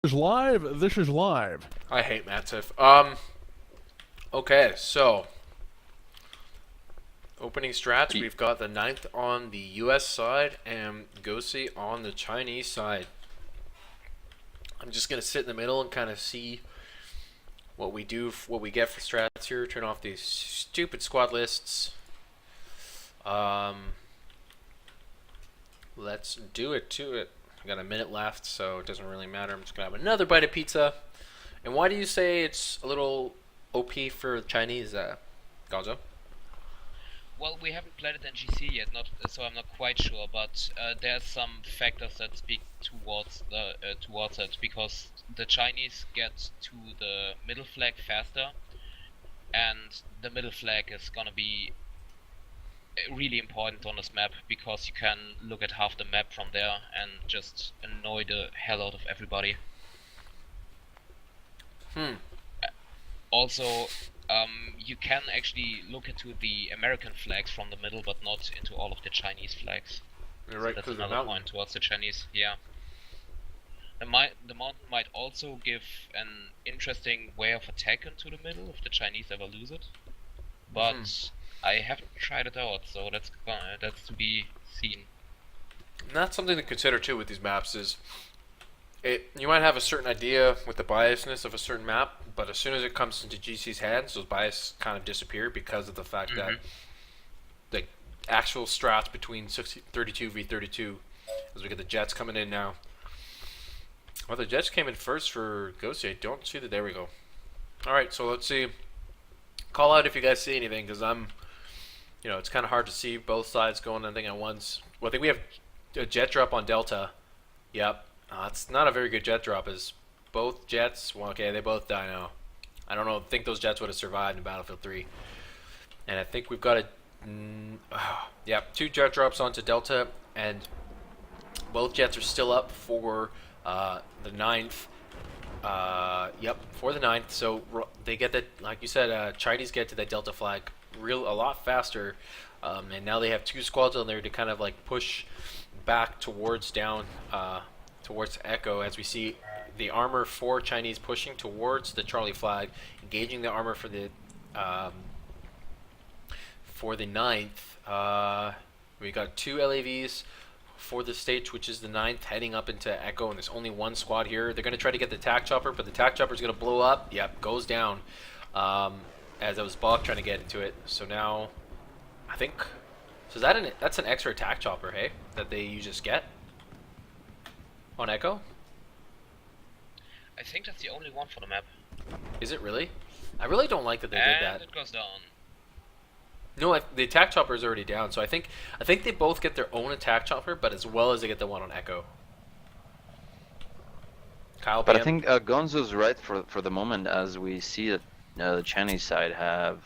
Is live. This is live. I hate Matsiv. Okay, so opening strats, we've got the ninth on the US side and Gosi on the Chinese side. I'm just gonna sit in the middle and kind of see what we do, what we get for strats here. Turn off these stupid squad lists. Let's do it to it. I got a minute left, so it doesn't really matter. I'm just gonna have another bite of pizza. And why do you say it's a little OP for Chinese, Gonzo? Well, we haven't played it in GC yet, so I'm not quite sure. But there's some factors that speak towards it because the Chinese get to the middle flag faster, and the middle flag is gonna be really important on this map because you can look at half the map from there and just annoy the hell out of everybody. Also, you can actually look into the American flags from the middle, but not into all of the Chinese flags. You're right, so that's another point towards the Chinese. Yeah. The mountain might also give an interesting way of attack into the middle if the Chinese ever lose it, but I haven't tried it out, so that's to be seen. And that's something to consider too with these maps is you might have a certain idea with the biasness of a certain map, but as soon as it comes into GC's hands, those biases kind of disappear because of the fact that the actual strats between 32 v 32, as we get the Jets coming in now. Well, the Jets came in first for Gosi. I don't see that. There we go. All right, so let's see. Call out if you guys see anything, because it's kind of hard to see both sides going anything at once. Well, I think we have a jet drop on Delta. Yep. It's not a very good jet drop, as both jets, well, okay, they both die now. I don't know, I think those jets would have survived in Battlefield 3. And I think we've got two jet drops onto Delta, and both jets are still up for the 9th. For the 9th. So they get that, like you said, Chinese get to that Delta flag a lot faster. And now they have two squads on there to kind of like push back towards Echo, as we see the armor for Chinese pushing towards the Charlie flag, engaging the armor for the 9th. We got two LAVs for the stage, which is the 9th, heading up into Echo, and there's only one squad here. They're going to try to get the TAC chopper, but the TAC chopper is going to blow up. Yep, goes down. As I was Bach trying to get into it. So now, I think, so that's an extra TAC chopper, hey, that you just get on Echo? I think that's the only one for the map. Is it really? I really don't like that they did that. And it goes down. No, the attack chopper is already down, so I think they both get their own attack chopper, but as well as they get the one on Echo. Kyle, but PM? I think Gonzo's right for the moment, as we see that the Chinese side have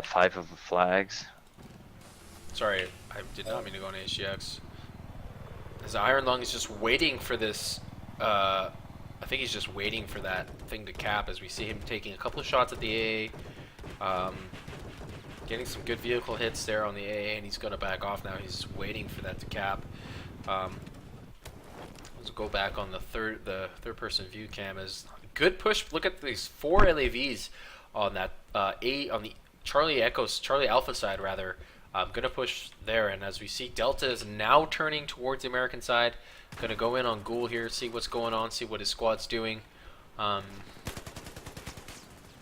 5 of the flags. Sorry, I did not mean to go on HGX. As Iron Lung is just waiting for this, I think he's just waiting for that thing to cap, as we see him taking a couple of shots at the AA, getting some good vehicle hits there on the AA, and he's going to back off now. He's waiting for that to cap. Let's go back on the third person view cam. As good push. Look at these 4 LAVs on that on the Charlie Alpha side rather. I'm going to push there, and as we see, Delta is now turning towards the American side. Going to go in on Ghoul here, see what's going on, see what his squad's doing.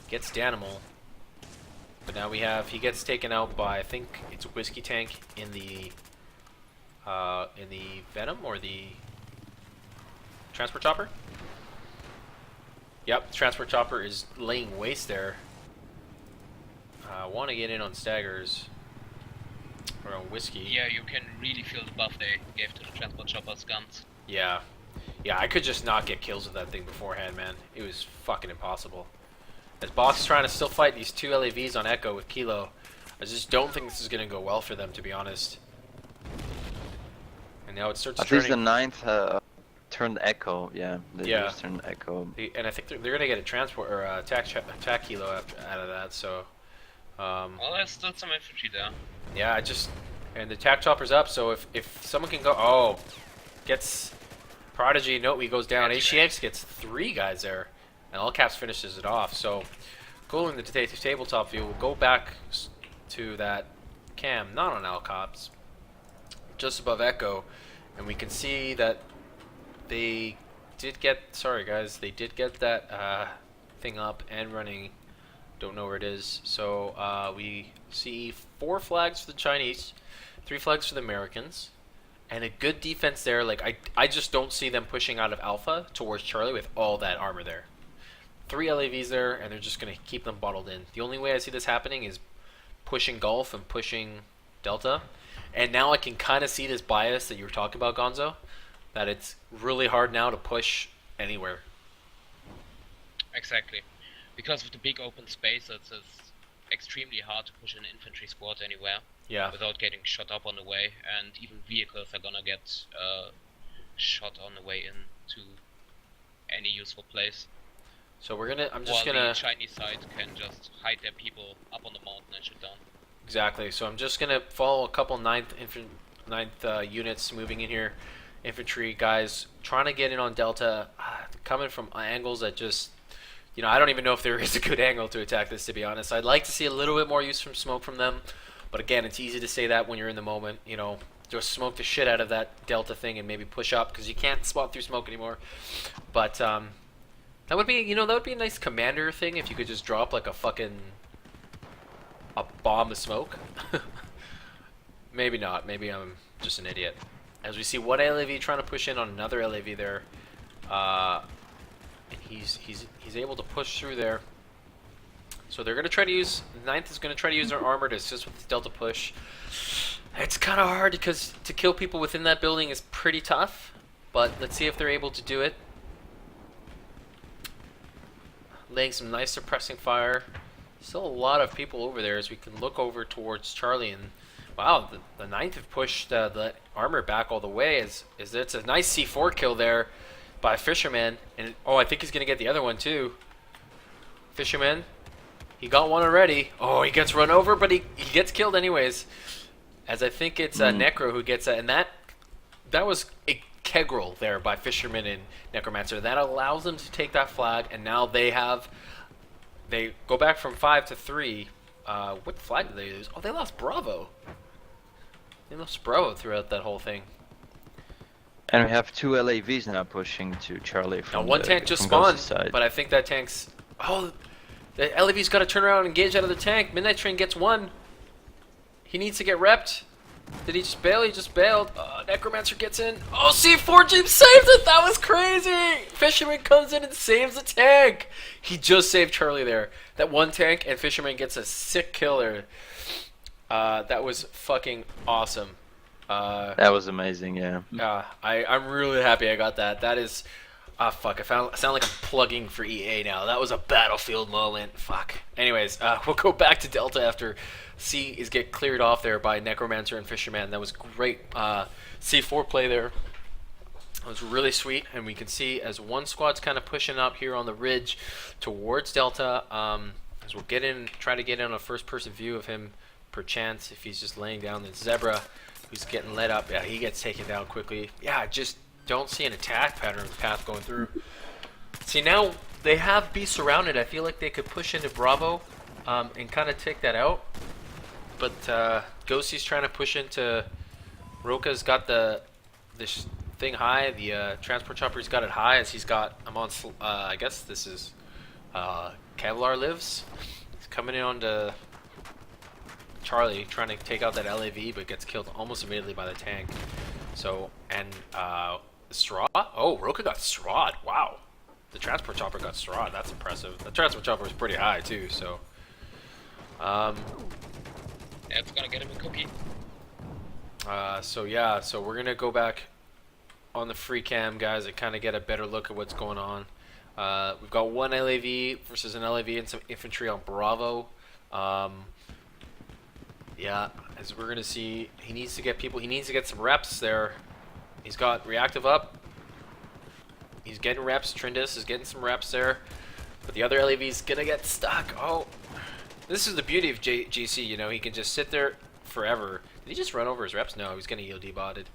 Gets Danimal. But now he gets taken out by, I think it's a Whiskey Tank in the Venom, or the Transport Chopper? Yep, Transport Chopper is laying waste there. I want to get in on Staggers. Or on Whiskey. Yeah, you can really feel the buff they gave to the Transport Chopper's guns. Yeah. Yeah, I could just not get kills with that thing beforehand, man. It was fucking impossible. As Box is trying to still fight these 2 LAVs on Echo with Kilo, I just don't think this is going to go well for them, to be honest. And now it starts At turning. least the 9th turned Echo, yeah. They just turned Echo. And I think they're going to get a transport or attack Kilo out of that, so. Well, there's still some infantry there. Yeah, and the attack chopper's up, so if someone can go, gets Prodigy, no, he goes down. HCX gets 3 guys there, and All Caps finishes it off. So, going to the tabletop view, we'll go back to that cam, not on All Caps, just above Echo, and we can see that they did get, sorry guys, they did get that thing up and running. Don't know where it is. So we see 4 flags for the Chinese, 3 flags for the Americans, and a good defense there. Like I just don't see them pushing out of Alpha towards Charlie with all that armor there. 3 LAVs there, and they're just going to keep them bottled in. The only way I see this happening is pushing Gulf and pushing Delta. And now I can kind of see this bias that you were talking about, Gonzo, that it's really hard now to push anywhere. Exactly. Because of the big open space, it's extremely hard to push an infantry squad anywhere. Yeah. Without getting shot up on the way, and even vehicles are gonna get shot on the way into any useful place. So we're gonna. The Chinese side can just hide their people up on the mountain and shoot down. Exactly. So I'm just gonna follow a couple 9th units moving in here, infantry guys trying to get in on Delta, coming from angles that just, you know, I don't even know if there is a good angle to attack this, to be honest. I'd like to see a little bit more use from smoke from them, but again, it's easy to say that when you're in the moment. You know, just smoke the shit out of that Delta thing and maybe push up because you can't spot through smoke anymore. But that would be, you know, that would be a nice commander thing if you could just drop like a bomb of smoke. Maybe not. Maybe I'm just an idiot. As we see one LAV trying to push in on another LAV there, and he's able to push through there. So they're gonna try to use 9th is gonna try to use their armor to assist with the Delta push. It's kind of hard because to kill people within that building is pretty tough, but let's see if they're able to do it. Laying some nice suppressing fire. Still a lot of people over there as we can look over towards Charlie, and wow, the 9th have pushed the armor back all the way. It's a nice C4 kill there by Fisherman, and oh, I think he's gonna get the other one too. Fisherman, he got one already. Oh, he gets run over, but he gets killed anyways. As I think it's Necro who gets that, and that was a Kegral there by Fisherman and Necromancer. That allows them to take that flag, and now they go back from 5 to 3. What flag did they lose? Oh, they lost Bravo. They lost Bravo throughout that whole thing. And we have 2 LAVs now pushing to Charlie from now, one tank just spawned, but I think that tank's... Oh, the LAV's got to turn around and engage out of the tank. Midnight Train gets one. He needs to get repped. Did he just bail? He just bailed. Necromancer gets in. Oh, C4 Jeep saves it! That was crazy! Fisherman comes in and saves the tank! He just saved Charlie there. That one tank, and Fisherman gets a sick kill there. That was fucking awesome. That was amazing, yeah. I'm really happy I got that. That is... fuck, I sound like I'm plugging for EA now. That was a Battlefield moment. Fuck. Anyways, we'll go back to Delta after C is get cleared off there by Necromancer and Fisherman. That was great C4 play there. It was really sweet, and we can see as one squad's kind of pushing up here on the ridge towards Delta, as we'll get in, try to get in on a first-person view of him, perchance, if he's just laying down the Zebra, who's getting led up. Yeah, he gets taken down quickly. Yeah, just don't see an attack path going through. See, now they have B surrounded. I feel like they could push into Bravo and kind of take that out. But Ghostie's trying to push into... Roka's got this thing high. The transport chopper's got it high as he's got... I'm on... I guess this is... Kevlar lives. He's coming in onto Charlie, trying to take out that LAV, but gets killed almost immediately by the tank. So, and Straw? Oh, Roka got strawed. Wow. The transport chopper got strawed. That's impressive. The transport chopper was pretty high too, so. That's gonna get him a cookie. So yeah, so we're gonna go back on the free cam, guys, and kind of get a better look at what's going on. We've got one LAV versus an LAV and some infantry on Bravo. Yeah, as we're gonna see, he needs to get people. He needs to get some reps there. He's got reactive up. He's getting reps. Trindis is getting some reps there, but the other LAV's gonna get stuck. Oh, this is the beauty of GC. You know, he can just sit there forever. Did he just run over his reps? No, he's gonna yield debotted.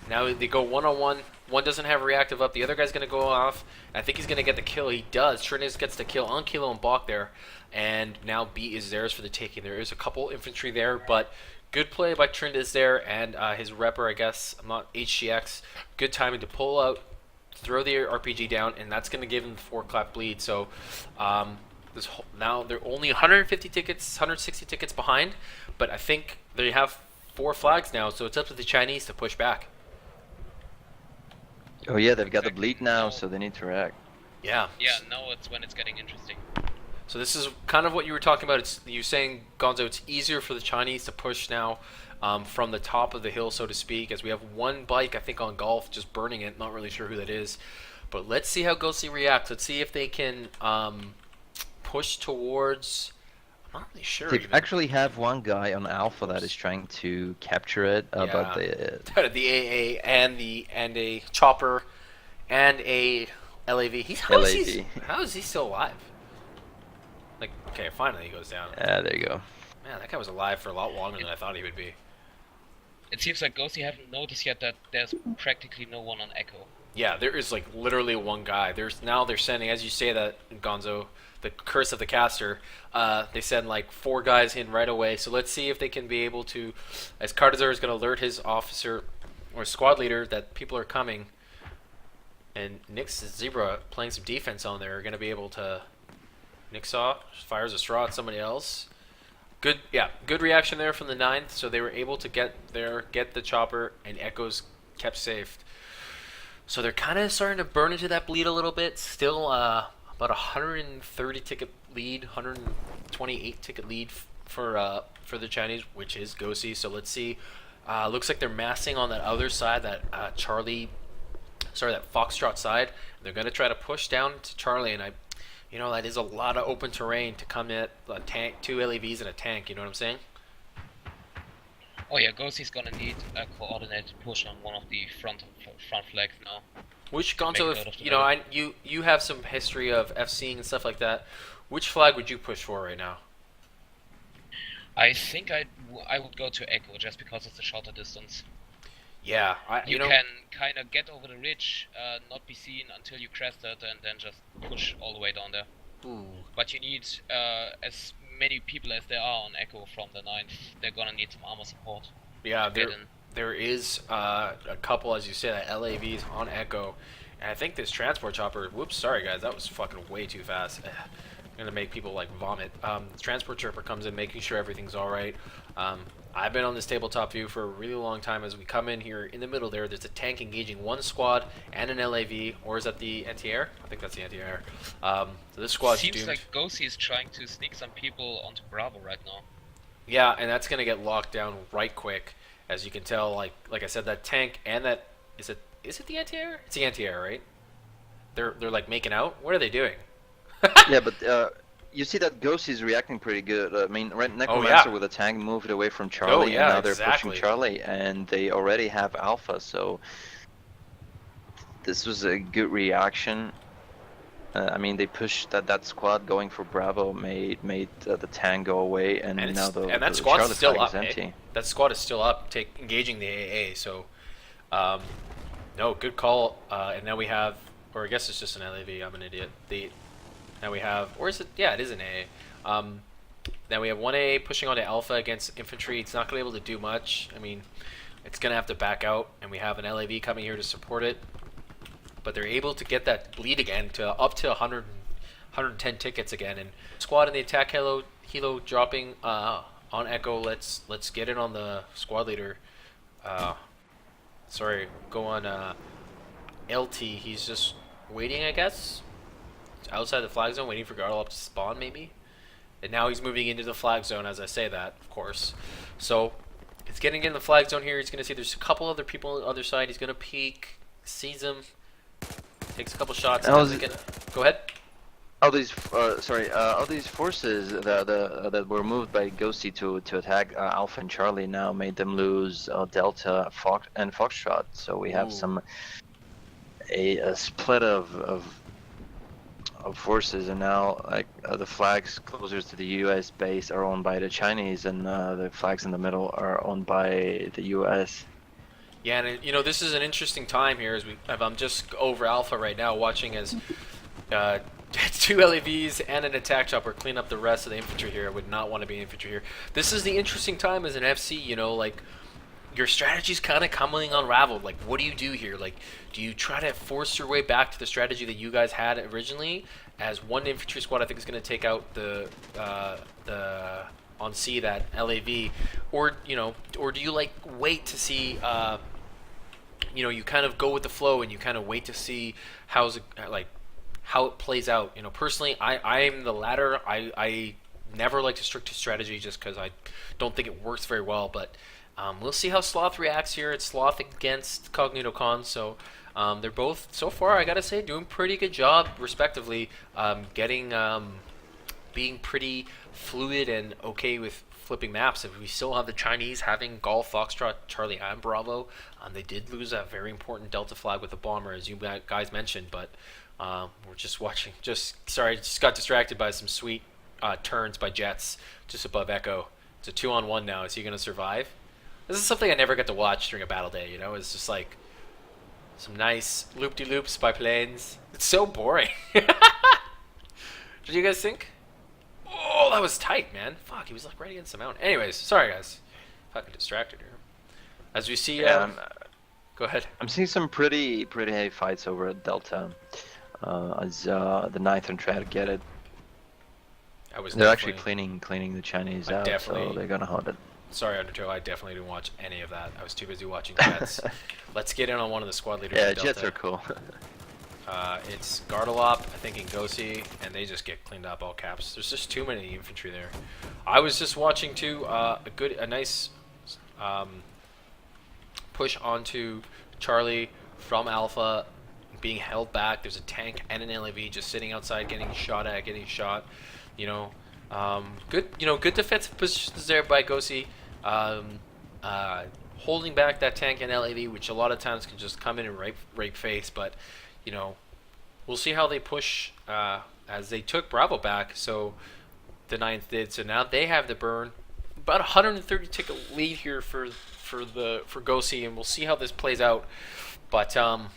Now they go one-on-one. One doesn't have reactive up. The other guy's going to go off. I think he's going to get the kill. He does. Trinidad gets the kill on Kilo and Bach there. And now B is theirs for the taking. There is a couple infantry there, but good play by Trinidad there. And his repper, I guess, I'm not HGX. Good timing to pull out, throw the RPG down, and that's going to give him the 4-clap bleed. So now they're only 150 tickets, 160 tickets behind. But I think they have 4 flags now, so it's up to the Chinese to push back. Oh yeah, they've got the bleed now, so they need to react. Yeah. Yeah, now it's when it's getting interesting. So this is kind of what you were talking about. It's you saying, Gonzo, it's easier for the Chinese to push now from the top of the hill, so to speak, as we have one bike, I think, on Golf, just burning it. Not really sure who that is. But let's see how Ghosty reacts. Let's see if they can push towards... I'm not really sure. They even. actually have one guy on Alpha that is trying to capture it, but the AA and a chopper and a LAV. How is he still alive? Like, okay, finally he goes down. Yeah, there you go. Man, that guy was alive for a lot longer than I thought he would be. It seems like Ghosty haven't noticed yet that there's practically no one on Echo. Yeah, there is like literally one guy. They're sending, as you say that, Gonzo, the curse of the caster. They send like 4 guys in right away. So let's see if they can be able to, as Cardazar is going to alert his officer or squad leader that people are coming. And Nix Zebra playing some defense on there are going to be able to. Nixaw fires a straw at somebody else. Good reaction there from the 9th. So they were able to get the chopper, and Echo's kept safe. So they're kind of starting to burn into that bleed a little bit. Still about 130 ticket lead, 128 ticket lead for the Chinese, which is Ghosty. So let's see. Looks like they're massing on that other side, that that Foxtrot side. They're going to try to push down to Charlie, and that is a lot of open terrain to come at a tank, 2 LAVs and a tank. You know what I'm saying? Oh yeah, Ghosty's gonna need a coordinated push on one of the front flags now. Which, Gonzo, if you have some history of FCing and stuff like that, which flag would you push for right now? I think I would go to Echo just because it's a shorter distance. Yeah, you can kind of get over the ridge, not be seen until you crest it, and then just push all the way down there. Ooh. But you need as many people as there are on Echo from the 9th. They're gonna need some armor support. Yeah, there is a couple, as you say, that LAVs on Echo, and I think this transport chopper. Whoops, sorry guys, that was fucking way too fast. I'm gonna make people like vomit. The transport chopper comes in, making sure everything's all right. I've been on this tabletop view for a really long time. As we come in here in the middle there's a tank engaging one squad and an LAV, or is that the anti-air? I think that's the anti-air. So this squad's doomed. Seems like Ghosty is trying to sneak some people onto Bravo right now. Yeah, and that's gonna get locked down right quick. As you can tell, like I said, that tank and that is it the anti-air? It's the anti-air, right? They're like making out. What are they doing? Yeah, but you see that Ghost is reacting pretty good. I mean, Necromancer with a tank moved away from Charlie, and now they're pushing Charlie, and they already have Alpha, so this was a good reaction. I mean, they pushed that squad going for Bravo, made the tank go away, and now the squad's Charlie still flag up. is empty. That squad is still up, engaging the AA. So, no, good call. And now we have, or I guess it's just an LAV. I'm an idiot. Now we have, or is it? Yeah, it is an AA. Now we have 1A pushing onto Alpha against infantry. It's not going to be able to do much. I mean, it's going to have to back out, and we have an LAV coming here to support it. But they're able to get that bleed again to up to 110 tickets again. And squad in the attack helo dropping on Echo. Let's get it on the squad leader. Sorry, go on LT. He's just waiting, I guess. Outside the flag zone, waiting for Gardel up to spawn, maybe. And now he's moving into the flag zone, as I say that, of course. So it's getting in the flag zone here. He's going to see there's a couple other people on the other side. He's going to peek, sees them, takes a couple shots. Go ahead. All these forces that were moved by Ghosty to attack Alpha and Charlie now made them lose Delta, Fox, and Foxtrot. So we have a split of forces, and now the flags closer to the U.S. base are owned by the Chinese, and the flags in the middle are owned by the U.S. Yeah, and you know, this is an interesting time here as I'm just over Alpha right now, watching as uh, 2 LAVs and an attack chopper clean up the rest of the infantry here. I would not want to be infantry here. This is the interesting time as an FC. You know, like your strategy's kind of coming unraveled. Like, what do you do here? Like, do you try to force your way back to the strategy that you guys had originally? As one infantry squad, I think is going to take out the on C that LAV, or you know, or do you like wait to see? You know, you kind of go with the flow and you kind of wait to see how it plays out. You know, personally, I'm the latter. I never like to stick to strategy just because I don't think it works very well. But we'll see how Sloth reacts here. It's Sloth against Cognito Con, so they're both, so far, I gotta say, doing pretty good job, respectively, being pretty fluid and okay with flipping maps. If we still have the Chinese having Golf, Foxtrot, Charlie, and Bravo, they did lose that very important Delta flag with the bomber, as you guys mentioned, but we're just watching. Just got distracted by some sweet turns by jets just above Echo. It's a 2-on-1 now. Is he going to survive? This is something I never get to watch during a battle day, you know? It's just like some nice loop-de-loops by planes. It's so boring. What do you guys think? Oh, that was tight, man. Fuck, he was like right against the mountain. Anyways, sorry, guys. Fucking distracted here. As we see, go ahead. I'm seeing some pretty heavy fights over at Delta. As the Ninth and try to get it. They're actually cleaning the Chinese out, so they're gonna hold it. Sorry, Undertow, I definitely didn't watch any of that. I was too busy watching Jets. Let's get in on one of the squad leaders. Yeah, Jets are cool. It's Gardelop, I think, and Gosi, and they just get cleaned up, all caps. There's just too many infantry there. I was just watching too a nice push onto Charlie from Alpha, being held back. There's a tank and an LAV just sitting outside, getting shot. You know, good defensive positions there by Gosi, holding back that tank and LAV, which a lot of times can just come in and rape face. But you know, we'll see how they push as they took Bravo back. So the 9th did. So now they have the burn. About 130 ticket lead here for Gosi, and we'll see how this plays out. But I'm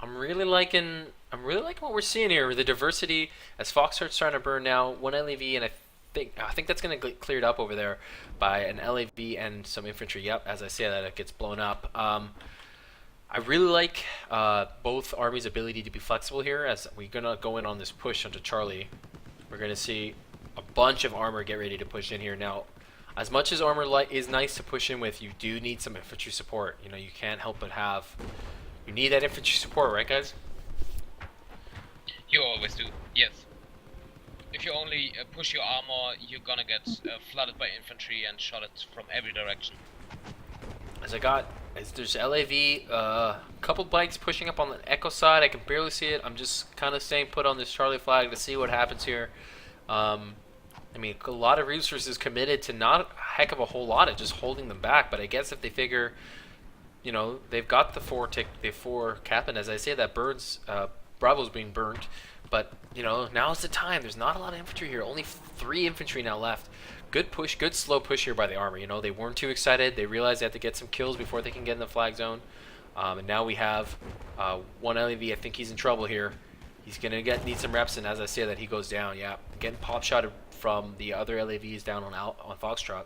really liking what we're seeing here. The diversity as Foxtrot's trying to burn now, one LAV, and I think that's going to get cleared up over there by an LAV and some infantry. Yep, as I say that, it gets blown up. I really like both armies' ability to be flexible here. As we're going to go in on this push onto Charlie, we're going to see a bunch of armor get ready to push in here. Now, as much as armor is nice to push in with, you do need some infantry support. You know, you can't help but you need that infantry support, right, guys? You always do, yes. If you only push your armor, you're gonna get flooded by infantry and shot at from every direction. There's LAV, couple bikes pushing up on the Echo side. I can barely see it. I'm just kind of staying put on this Charlie flag to see what happens here. I mean, a lot of resources committed to not a heck of a whole lot of just holding them back. But I guess if they figure, you know, they've got the 4 cap, and as I say, that Bravo's being burnt. But, you know, now's the time. There's not a lot of infantry here. Only 3 infantry now left. Good push, good slow push here by the army. You know, they weren't too excited. They realized they had to get some kills before they can get in the flag zone. And now we have one LAV. I think he's in trouble here. He's going to need some reps, and as I say that, he goes down. Yeah, getting pop shotted from the other LAVs down on Foxtrot.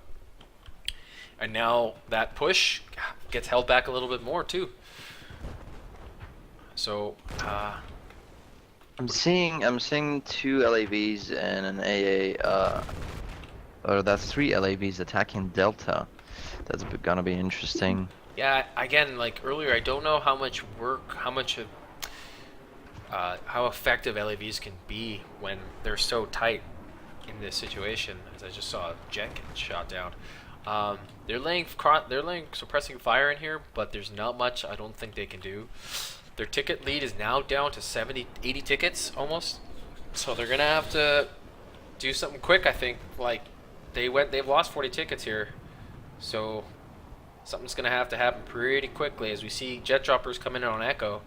And now that push gets held back a little bit more, too. So, I'm seeing 2 LAVs and an AA, or that's 3 LAVs attacking Delta. That's gonna be interesting. Yeah, again, like earlier, I don't know how much work, how effective LAVs can be when they're so tight in this situation. As I just saw a jet get shot down. They're laying suppressing fire in here, but there's not much I don't think they can do. Their ticket lead is now down to 80 tickets almost. So they're gonna have to do something quick, I think. Like they've lost 40 tickets here. So something's gonna have to happen pretty quickly as we see jet droppers coming in on Echo.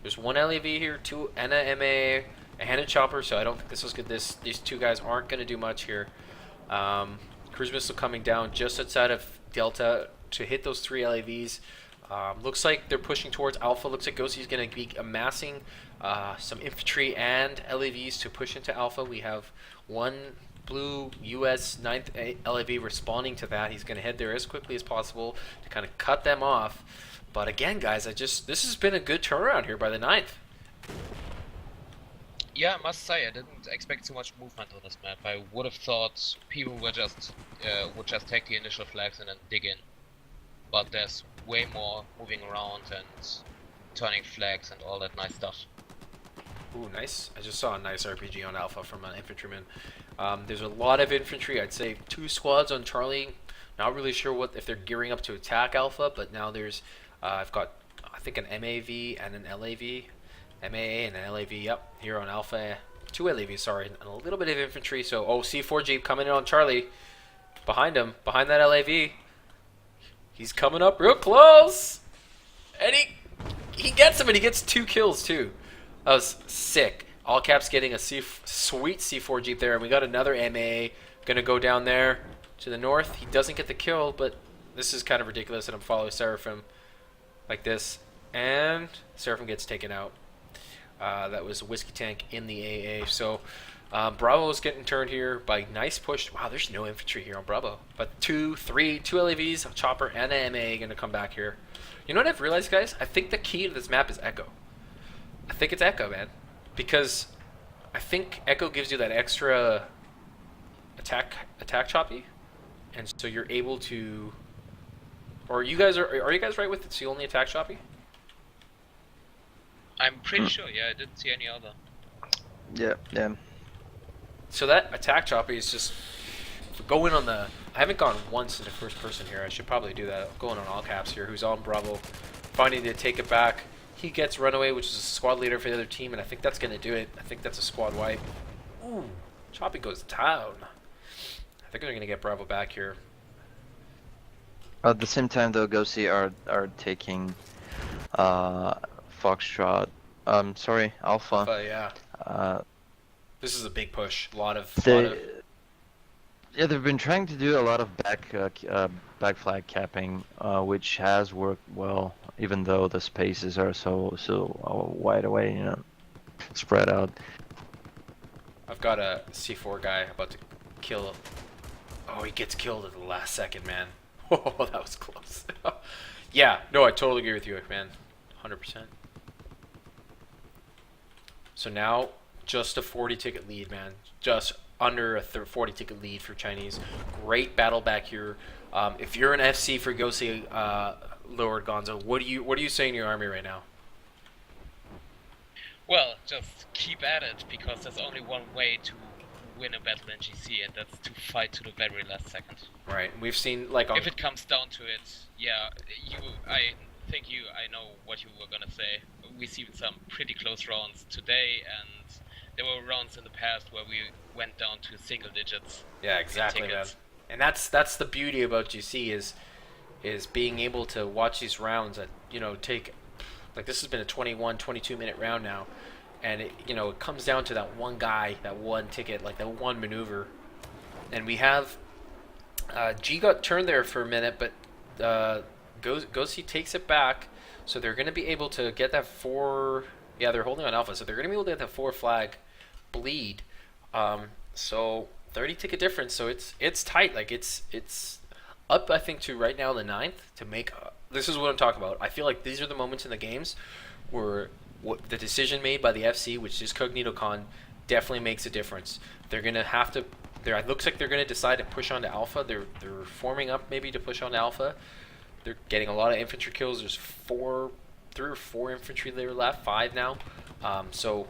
There's 1 LAV here, 2 ENA MA, a Hannon chopper, so I don't think this was good. These 2 guys aren't gonna do much here. Cruise missile coming down just outside of Delta to hit those 3 LAVs. Looks like they're pushing towards Alpha. Looks like Ghosty is going to be amassing some infantry and LAVs to push into Alpha. We have one blue US 9th LAV responding to that. He's going to head there as quickly as possible to kind of cut them off. But again, guys, this has been a good turnaround here by the 9th. Yeah, I must say, I didn't expect too much movement on this map. I would have thought people would just take the initial flags and then dig in. But there's way more moving around and turning flags and all that nice stuff. Ooh, nice. I just saw a nice RPG on Alpha from an infantryman. There's a lot of infantry. I'd say 2 squads on Charlie. Not really sure if they're gearing up to attack Alpha, but now there's I've got, I think, an MAV and an LAV. MAA and an LAV, yep, here on Alpha. 2 LAVs, sorry, and a little bit of infantry. So, C4 Jeep coming in on Charlie. Behind him, behind that LAV. He's coming up real close. And he gets him, and he gets 2 kills, too. That was sick. All caps getting a sweet C4 Jeep there. And we got another MAA going to go down there to the north. He doesn't get the kill, but this is kind of ridiculous that I'm following Seraphim like this. And Seraphim gets taken out. That was a whiskey tank in the AA. So Bravo is getting turned here by nice push. Wow, there's no infantry here on Bravo. But 2 LAVs, a chopper, and an MA going to come back here. You know what I've realized, guys? I think the key to this map is Echo. I think it's Echo, man. Because I think Echo gives you that extra attack choppy. And so you're able to... Or are you guys right with it's the only attack choppy? I'm pretty sure, yeah, I didn't see any other. Yeah. So that attack choppy is just going on the... I haven't gone once in the first person here. I should probably do that. I'm going on all caps here. Who's on Bravo, finding to take it back. He gets runaway, which is a squad leader for the other team, and I think that's going to do it. I think that's a squad wipe. Ooh, choppy goes down. I think they're going to get Bravo back here. At the same time, though, Ghosty are taking Foxtrot. Sorry, Alpha. Yeah. This is a big push. A lot of. Yeah, they've been trying to do a lot of back flag capping, which has worked well, even though the spaces are so wide away, you know, spread out. I've got a C4 guy about to kill. Oh, he gets killed at the last second, man. Oh, that was close. Yeah, no, I totally agree with you, man. 100%. So now, just a 40 ticket lead, man. Just under a 40 ticket lead for Chinese. Great battle back here. If you're an FC for Ghosty, Lord Gonzo, what are you saying to your army right now? Well, just keep at it, because there's only one way to win a battle in GC, and that's to fight to the very last second. Right. We've seen, like, if it comes down to it, yeah, I know what you were gonna say. We see some pretty close rounds today, and there were rounds in the past where we went down to single digits. Yeah, exactly, man. And that's the beauty about GC is being able to watch these rounds that, you know, take, like, this has been a 22 minute round now, and it, you know, it comes down to that one guy, that one ticket, like that one maneuver. And we have G got turned there for a minute, but Ghosty takes it back, so they're going to be able to get that 4. Yeah, they're holding on Alpha, so they're going to be able to get that 4 flag bleed. So 30 ticket difference, so it's tight. Like it's up, I think, to right now the 9th to make. This is what I'm talking about. I feel like these are the moments in the games where the decision made by the FC, which is Cognito Con, definitely makes a difference. They're going to have to. It looks like they're going to decide to push on to Alpha. They're forming up maybe to push on to Alpha. They're getting a lot of infantry kills. There's 3 or 4 infantry there left, 5 now. So,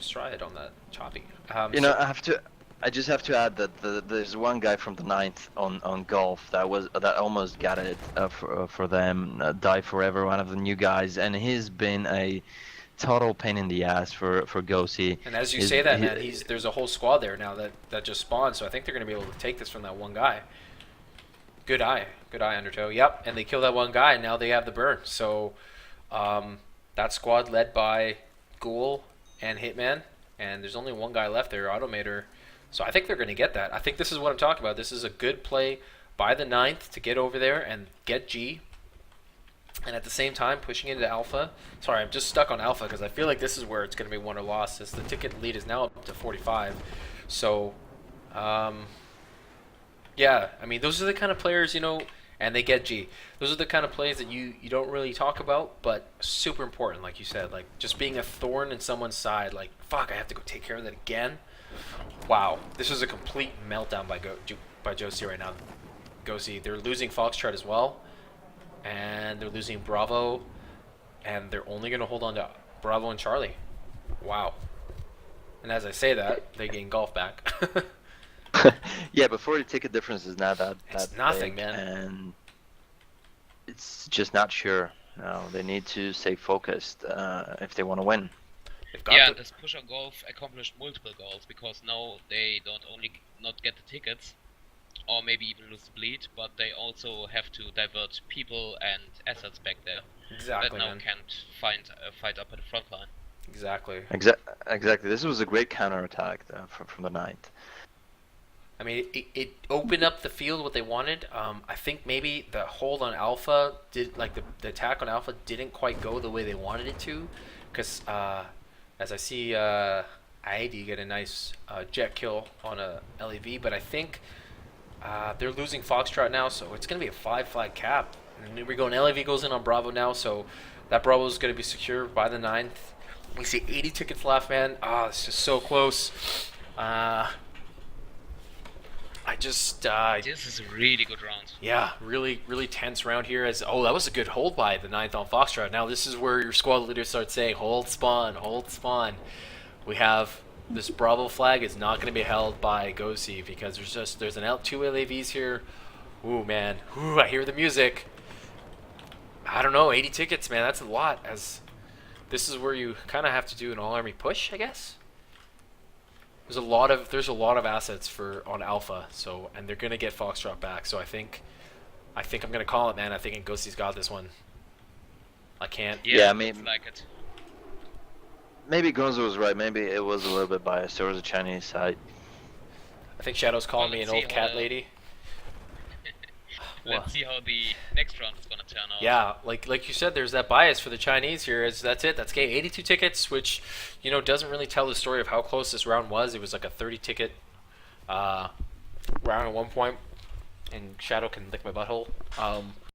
stride on that choppy. You know, I just have to add that there's one guy from the 9th on golf that almost got it for them. Die Forever, one of the new guys, and he's been a total pain in the ass for Ghosty. And as you say that, man, there's a whole squad there now that just spawned. So I think they're going to be able to take this from that one guy. Good eye, Undertow. Yep, and they kill that one guy, and now they have the burn. So that squad led by Ghoul and Hitman, and there's only one guy left there, Automator. So I think they're going to get that. I think this is what I'm talking about. This is a good play by the 9th to get over there and get G. and at the same time pushing into Alpha. Sorry, I'm just stuck on Alpha because I feel like this is where it's going to be won or lost. As the ticket lead is now up to 45. So, yeah, I mean, those are the kind of players, and they get G. Those are the kind of plays that you don't really talk about, but super important, like you said. Like, just being a thorn in someone's side. Like, fuck, I have to go take care of that again. Wow, this is a complete meltdown by Josie right now. Gosi, they're losing Foxtrot as well, and they're losing Bravo, and they're only going to hold on to Bravo and Charlie. Wow. And as I say that, they gain golf back. Yeah, but 40 ticket difference is not that It's nothing, big, man. and it's just not sure. No, they need to stay focused if they want to win. They've got Yeah, the- this pusher golf accomplished multiple goals because now they don't only not get the tickets, or maybe even lose the bleed, but they also have to divert people and assets back there Exactly, that now man. can't fight up at the front line. Exactly. Exactly. This was a great counterattack from the ninth. I mean, it opened up the field what they wanted. I think maybe the hold on Alpha did, like the attack on Alpha didn't quite go the way they wanted it to, because as I see ID get a nice jet kill on a LEV, but I think they're losing Foxtrot now, so it's gonna be a 5 flag cap. And here we go, and LEV goes in on Bravo now, so that Bravo is gonna be secure by the 9th. We see 80 tickets left, man. Ah, it's just so close. This is a really good round. Yeah, really, really tense round here. That was a good hold by the 9th on Foxtrot. Now this is where your squad leader starts saying, hold spawn, hold spawn. We have this Bravo flag is not going to be held by Gosi because there's an two LAVs here. Ooh, man. Ooh, I hear the music. I don't know, 80 tickets, man. That's a lot. As this is where you kind of have to do an all-army push, I guess. There's a lot of assets on Alpha, and they're gonna get Foxtrot back. So I think I'm gonna call it, man. I think Ghosty's got this one. I can't. Yeah, I looks mean- like it. Maybe Gonzo was right. Maybe it was a little bit biased. There was a Chinese side. I think Shadow's calling me an Let's old see cat how- lady. Let's see how the next round is gonna turn out. Yeah, like you said, there's that bias for the Chinese here. That's it. That's game 82 tickets, which doesn't really tell the story of how close this round was. It was like a 30 ticket round at one point, and Shadow can lick my butthole.